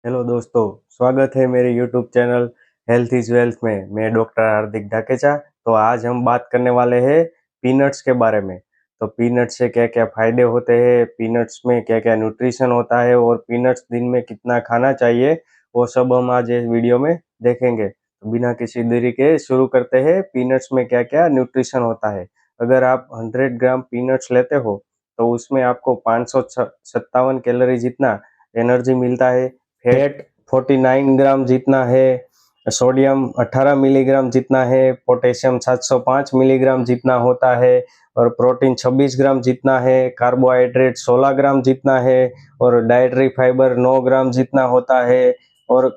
Hello दोस्तों, स्वागत है मेरे YouTube channel health is wealth में। मैं डॉक्टर हार्दिक ढाकेचा। तो आज हम बात करने वाले हैं पीनट्स के बारे में। तो पीनट्स से क्या क्या फायदे होते हैं, पीनट्स में क्या क्या न्यूट्रिशन होता है और पीनट्स दिन में कितना खाना चाहिए, वो सब हम आज इस वीडियो में देखेंगे। तो बिना किसी देरी के शुरू करते हैं। पीनट्स में क्या क्या न्यूट्रिशन होता है। अगर आप 100 ग्राम पीनट्स लेते हो तो उसमें आपको 557 कैलोरी जितना एनर्जी मिलता है। फैट 49 ग्राम जितना है, सोडियम 18 मिलीग्राम जितना है, पोटेशियम 705 मिलीग्राम जितना होता है और प्रोटीन 26 ग्राम जितना है, कार्बोहाइड्रेट 16 ग्राम जितना है और डाइटरी फाइबर 9 ग्राम जितना होता है। और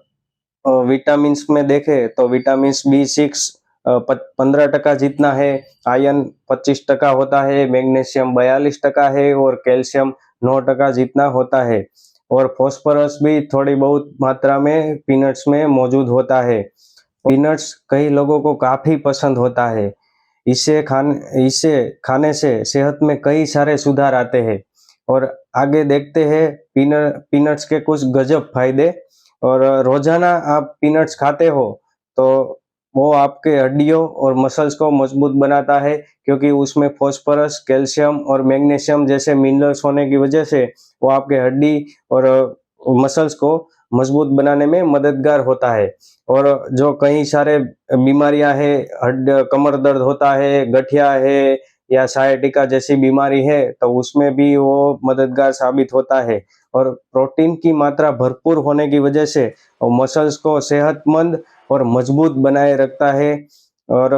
विटामिन्स में देखें तो विटामिन्स B6 15% जितना है, आयरन 25% होता है, मैग्नीशियम 42% है और कैल्शियम 9% जितना होता है। और फास्फोरस भी थोड़ी बहुत मात्रा में पीनट्स में मौजूद होता है। पीनट्स कई लोगों को काफी पसंद होता है। इसे खाने से सेहत में कई सारे सुधार आते हैं। और आगे देखते हैं पीनट्स के कुछ गजब फायदे। और रोजाना आप पीनट्स खाते हो तो वो आपके हड्डियों और मसल्स को मजबूत बनाता है, क्योंकि उसमें फास्फोरस, कैल्शियम और मैग्नीशियम जैसे मिनरल्स होने की वजह से वो आपके हड्डी और मसल्स को मजबूत बनाने में मददगार होता है। और जो कई सारे बीमारियां हैं, हड्ड कमर दर्द होता है, गठिया है या सायटिका जैसी बीमारी है, तो उसमें भी वो मददगार साबित होता है। और प्रोटीन की मात्रा भरपूर होने की वजह से वो मसल्स को सेहतमंद और मजबूत बनाए रखता है। और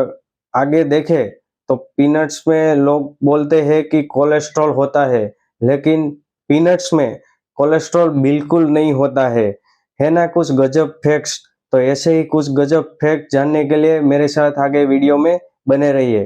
आगे देखें तो पीनट्स में लोग बोलते हैं कि कोलेस्ट्रॉल होता है, लेकिन पीनट्स में कोलेस्ट्रॉल बिल्कुल नहीं होता है ना कुछ गजब फैक्ट्स। तो ऐसे ही कुछ गजब फैक्ट जानने के लिए मेरे साथ आगे वीडियो में बने रहिए।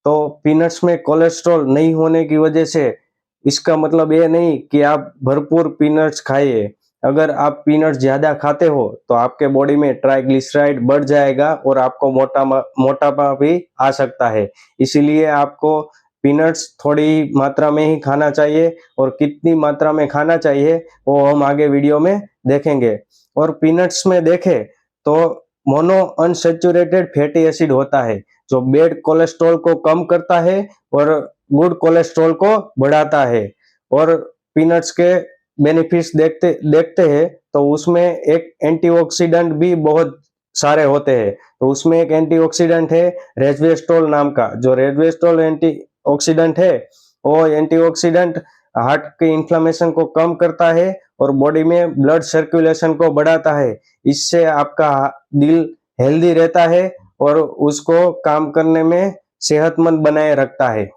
तो पीनट्स में कोलेस्ट्रॉल नहीं होने की वजह से इसका मतलब ये नहीं कि आप भरपूर पीनट्स खाइए। अगर आप पीनट्स ज्यादा खाते हो तो आपके बॉडी में ट्राइग्लिसराइड बढ़ जाएगा और आपको मोटापा भी आ सकता है। इसीलिए आपको पीनट्स थोड़ी मात्रा में ही खाना चाहिए। और कितनी मात्रा में खाना चाहिए वो हम आगे वीडियो में देखेंगे। और पीनट्स में देखें तो मोनो अनसेचुरेटेड फैटी एसिड होता है, जो बैड कोलेस्ट्रॉल को कम करता है और गुड कोलेस्ट्रॉल को बढ़ाता है। और पीनट्स के बेनिफिट्स देखते देखते हैं तो उसमें एक एंटीऑक्सीडेंट भी बहुत सारे होते हैं। तो उसमें एक एंटीऑक्सीडेंट है रेस्वेस्टोल नाम का। जो रेस्वेस्टोल एंटीऑक्सीडेंट है वो एंटीऑक्सीडेंट हार्ट के इन्फ्लेमेशन को कम करता है और बॉडी में ब्लड सर्कुलेशन को बढ़ाता है। इससे आपका दिल हेल्दी रहता है और उसको काम करने में सेहतमंद बनाए रखता है।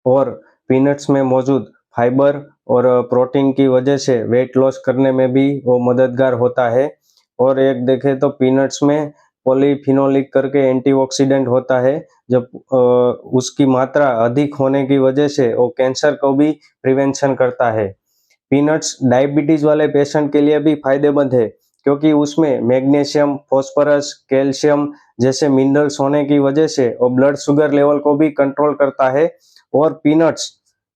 और पीनट्स में मौजूद फाइबर और प्रोटीन की वजह से वेट लॉस करने में भी वो मददगार होता है। और एक देखें तो पीनट्स में पॉलीफिनोलिक करके एंटीऑक्सीडेंट होता है। जब उसकी मात्रा अधिक होने की वजह से वो कैंसर को भी प्रिवेंशन करता है। पीनट्स डायबिटीज वाले पेशेंट के लिए भी फायदेमंद है, क्योंकि उसमें मैग्नीशियम, फास्फोरस, कैल्शियम जैसे मिनरल्स होने की वजह से वो ब्लड शुगर लेवल को भी कंट्रोल करता है। और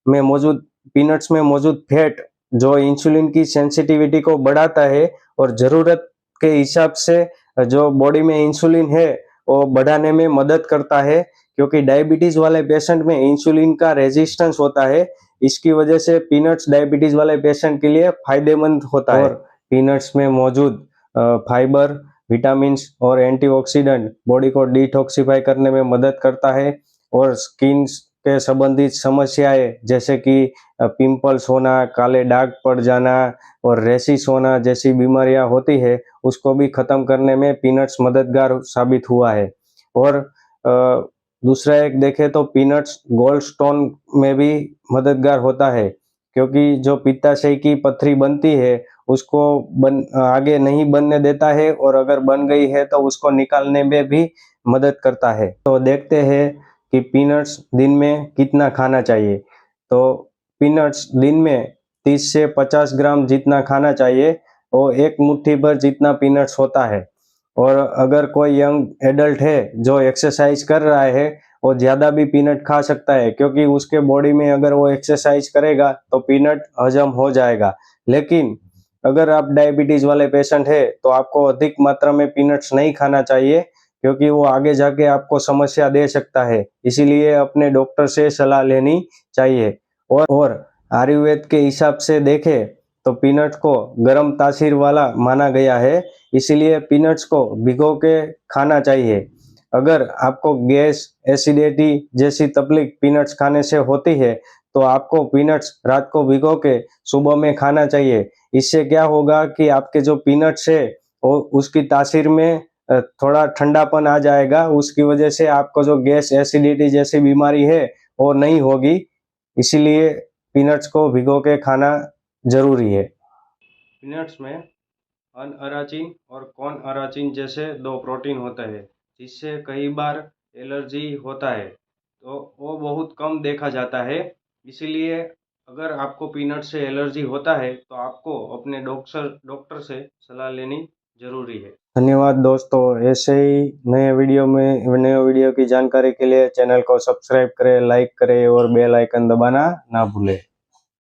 में मौजूद पीनट्स में मौजूद फैट जो इंसुलिन की सेंसिटिविटी को बढ़ाता है और जरूरत के हिसाब से जो बॉडी में इंसुलिन है वो बढ़ाने में मदद करता है, क्योंकि डायबिटीज वाले पेशेंट में इंसुलिन का रेजिस्टेंस होता है। इसकी वजह से पीनट्स डायबिटीज वाले पेशेंट के लिए फायदेमंद होता है। और पीनट्स में मौजूद फाइबर, विटामिन्स और एंटीऑक्सीडेंट बॉडी को डिटॉक्सिफाई करने में मदद करता है। और स्किन के संबंधित समस्याएं जैसे कि पिंपल्स होना, काले दाग पड़ जाना और रेसिस होना जैसी बीमारियां होती है, उसको भी खत्म करने में पीनट्स मददगार साबित हुआ है। और दूसरा एक देखें तो पीनट्स गोल्ड स्टोन में भी मददगार होता है, क्योंकि जो पित्ताशय की पथरी बनती है उसको आगे नहीं बनने देता है, और अगर बन गई है तो उसको निकालने में भी मदद करता है। तो देखते हैं कि पीनट्स दिन में कितना खाना चाहिए। तो पीनट्स दिन में 30 से 50 ग्राम जितना खाना चाहिए। वो एक मुट्ठी भर जितना पीनट्स होता है। और अगर कोई यंग एडल्ट है जो एक्सरसाइज कर रहा है, वो ज्यादा भी पीनट खा सकता है, क्योंकि उसके बॉडी में अगर वो एक्सरसाइज करेगा तो पीनट हजम हो जाएगा। लेकिन अगर आप डायबिटीज वाले पेशेंट है तो आपको अधिक मात्रा में पीनट्स नहीं खाना चाहिए, क्योंकि वो आगे जाके आपको समस्या दे सकता है। इसीलिए अपने डॉक्टर से सलाह लेनी चाहिए। और आयुर्वेद के हिसाब से देखें तो पीनट्स को गर्म तासीर वाला माना गया है, इसीलिए पीनट्स को भिगो के खाना चाहिए। अगर आपको गैस, एसिडिटी जैसी तकलीफ पीनट्स खाने से होती है तो आपको पीनट्स रात को भिगो के सुबह में खाना चाहिए। इससे क्या होगा कि आपके जो पीनट्स है वो उसकी तासीर में थोड़ा ठंडापन आ जाएगा, उसकी वजह से आपको जो गैस, एसिडिटी जैसी बीमारी है वो नहीं होगी। इसीलिए पीनट्स को भिगो के खाना जरूरी है। पीनट्स में अनअराचिन और कॉर्न अराचिन जैसे दो प्रोटीन होते हैं, जिससे कई बार एलर्जी होता है, तो वो बहुत कम देखा जाता है। इसीलिए अगर आपको पीनट से एलर्जी होता है तो आपको अपने डॉक्टर से सलाह लेनी जरूरी है। धन्यवाद दोस्तों। ऐसे ही नए वीडियो की जानकारी के लिए चैनल को सब्सक्राइब करें, लाइक करें और बेल आइकन दबाना ना भूलें।